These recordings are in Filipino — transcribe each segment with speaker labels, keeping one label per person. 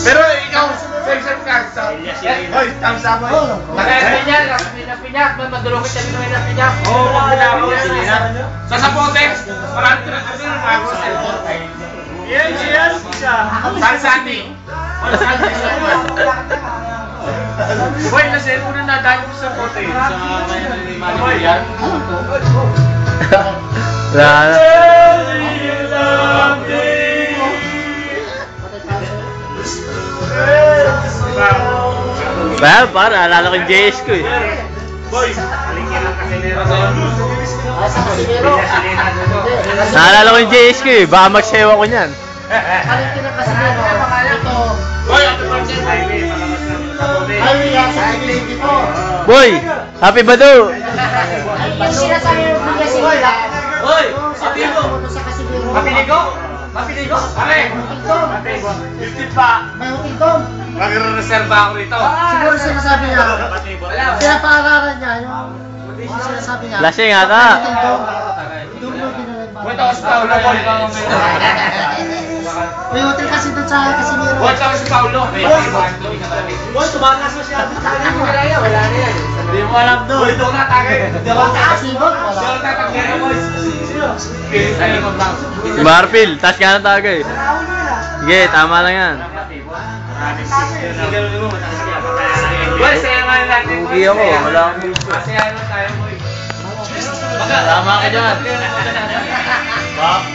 Speaker 1: Pero ikaw, sensor ka sa... Hoy, thumbs up mo.
Speaker 2: Pinya, madulungin siya minuhin na pinya.
Speaker 1: Oo, sa Sapotex, marami tinatapin ng bago sa Yes, siya. Salsati. Boy, nasa mo na nadali mo sa Sapotex. Boy, yan.
Speaker 3: Well, para naalala ko yung JS ko eh.
Speaker 1: Boy, halingin lang kasi nero.
Speaker 3: Naalala ko yung JS ko eh. Baka magsewa ko niyan.
Speaker 2: Halingin lang kasi nero. Ito.
Speaker 1: Boy, happy birthday, baby.
Speaker 3: Boy, happy ba daw?
Speaker 2: Yung sinasabi mo niya si Wala.
Speaker 1: Hoy, happy mo. Mapiligo?
Speaker 2: Mapiligo?
Speaker 1: Pare. Yung pa.
Speaker 2: May utiltom.
Speaker 1: Magre-reserva ako rito.
Speaker 2: Siguro sinasabi niya. Pinapaaralan niya yung sinasabi niya.
Speaker 3: Lasing ata.
Speaker 1: Wait ako si Paolo, boy.
Speaker 2: May hotel kasi doon sa Casimiro.
Speaker 1: Wait ako si Paolo.
Speaker 2: Boy, tumakas mo siya. Wala na yan.
Speaker 1: Hindi mo alam doon. Boy, doon na tagay.
Speaker 2: Casimiro? Wala.
Speaker 1: Doon na tagay, boy. Pilis sa likod lang.
Speaker 3: Marpil, tas ka na tagay. Sige, tama lang yan.
Speaker 1: Boy, saya nga natin.
Speaker 3: Hindi ako, wala akong gusto.
Speaker 1: Masaya lang tayo, boy.
Speaker 3: Tama ka dyan.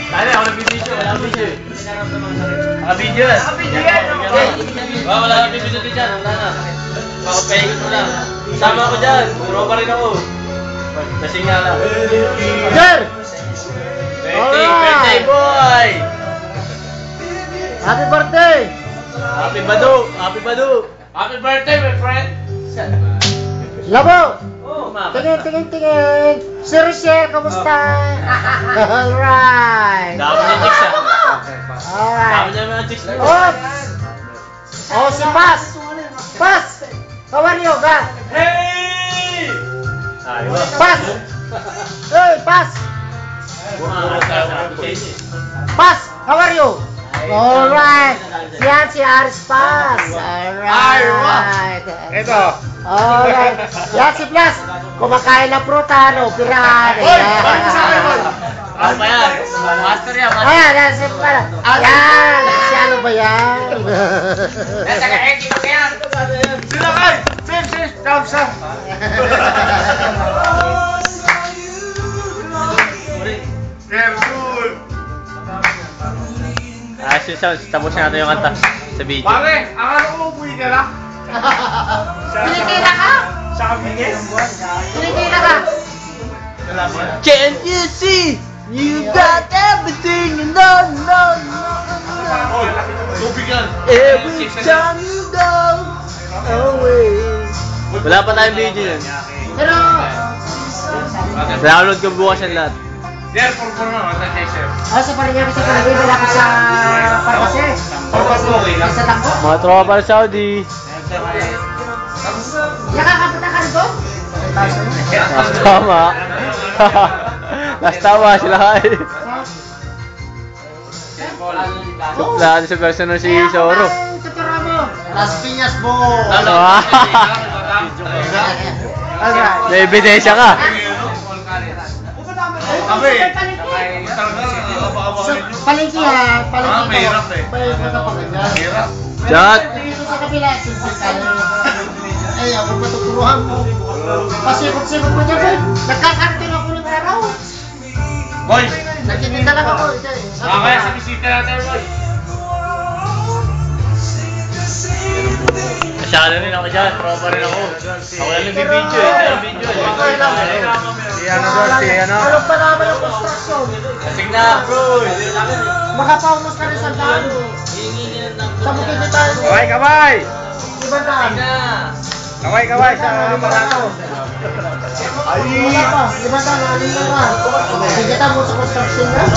Speaker 1: Tali, ako nagbibidyo. Wala akong video.
Speaker 3: Nakabidyo yan.
Speaker 1: Wala akong bibidyo din dyan. Wala na.
Speaker 3: Makapahingot mo lang. Sama ako dyan. Puro pa rin ako. Kasing nga lang.
Speaker 2: Jer!
Speaker 3: Birthday boy!
Speaker 2: Happy birthday!
Speaker 3: Happy Badu! Happy Badu!
Speaker 1: Happy birthday, my friend.
Speaker 2: Labo!
Speaker 3: Oh,
Speaker 2: Tingin! Sir Rochelle, kamusta? Alright!
Speaker 3: Dami niya chicks ah. Dami
Speaker 2: Alright!
Speaker 3: niya mga chicks.
Speaker 2: Oops! Oh, si Pas! Pas! How are you, ga?
Speaker 1: Hey!
Speaker 2: Pas! Hey, Pas! Pas! How are you? Alright! Yan si Aris Pas! Alright!
Speaker 1: Ito.
Speaker 2: Alright! Yan si Plas! Kumakain ng pruta, no? Pirahan!
Speaker 1: Hoy! Bakit sa akin, boy?
Speaker 3: Ano ba yan? Master yan, master.
Speaker 2: Ayan, yan si Plas! Yan! Si ano ba yan?
Speaker 1: Taga-eki ko yan. Sila kay! Sis! Thumbs up! Careful!
Speaker 3: Tapos natin yung kanta sa video.
Speaker 1: Pare, akala ko umuwi ka na.
Speaker 2: Pilipina ka?
Speaker 1: Sa Capines?
Speaker 2: Pilipina ka?
Speaker 3: Can't you see? You got everything you know,
Speaker 1: Hoy, tubig yan.
Speaker 3: Every time you go away. Wala pa tayong video yun.
Speaker 2: Pero,
Speaker 3: Download ko bukas yan lahat.
Speaker 1: There, purpur na, wala tayo, chef.
Speaker 2: sa paligyan ko sa paligyan, wala ko sa Parkase. Sa Tangko.
Speaker 3: Mga tropa para Saudi.
Speaker 2: Nakakapunta ka rito?
Speaker 3: Tama. Last tama sila kayo. Lahat sa person ng si Soro.
Speaker 2: Tutura mo. Las Piñas mo. Alright.
Speaker 3: May ebidensya ka.
Speaker 1: Kami.
Speaker 2: Palengke ha, palengke ko.
Speaker 1: Mahirap eh.
Speaker 2: Mahirap.
Speaker 3: Jot.
Speaker 2: Dito sa kabila, sinsip tayo. Ay, ako matuturuhan mo. Pasikot-sikot mo dyan, boy. Nagkakarting ako ng araw.
Speaker 1: Boy!
Speaker 2: Nagtitinda lang ako.
Speaker 1: Kaya sa bisita natin, boy.
Speaker 3: Masyado rin ako dyan. Tropa rin ako. Ako lang nag-video eh. Tayo video eh.
Speaker 2: Alam pa naman yung construction.
Speaker 3: Kasing na bro.
Speaker 2: Makapaunos ka rin sa daan. Sa bukid na tayo.
Speaker 1: Kamay!
Speaker 2: Ibang daan.
Speaker 1: Kamay sa aparato.
Speaker 2: Wala pa. Ibang daan. Halina ka. Sigita mo sa construction na.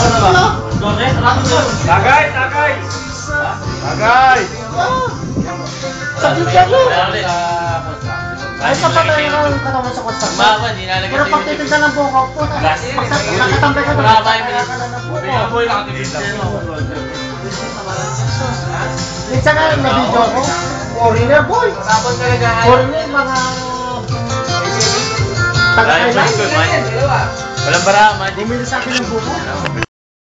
Speaker 1: Tagay!
Speaker 2: Sa bukid mo. Ay, sa patay ka yung katawan sa construction. Pero pag titinda ng bukok po, nakatambay ka doon.
Speaker 3: Mababa yung
Speaker 2: Kaya ka lang ng bukok.
Speaker 1: Boy, nakatingin lang.
Speaker 2: Minsan nga yung na-video ko, foreigner boy.
Speaker 1: Tapos talaga
Speaker 2: Foreigner, mga...
Speaker 3: Ryan, good, man. Walang bara, man.
Speaker 2: Bumili sa akin ng buko.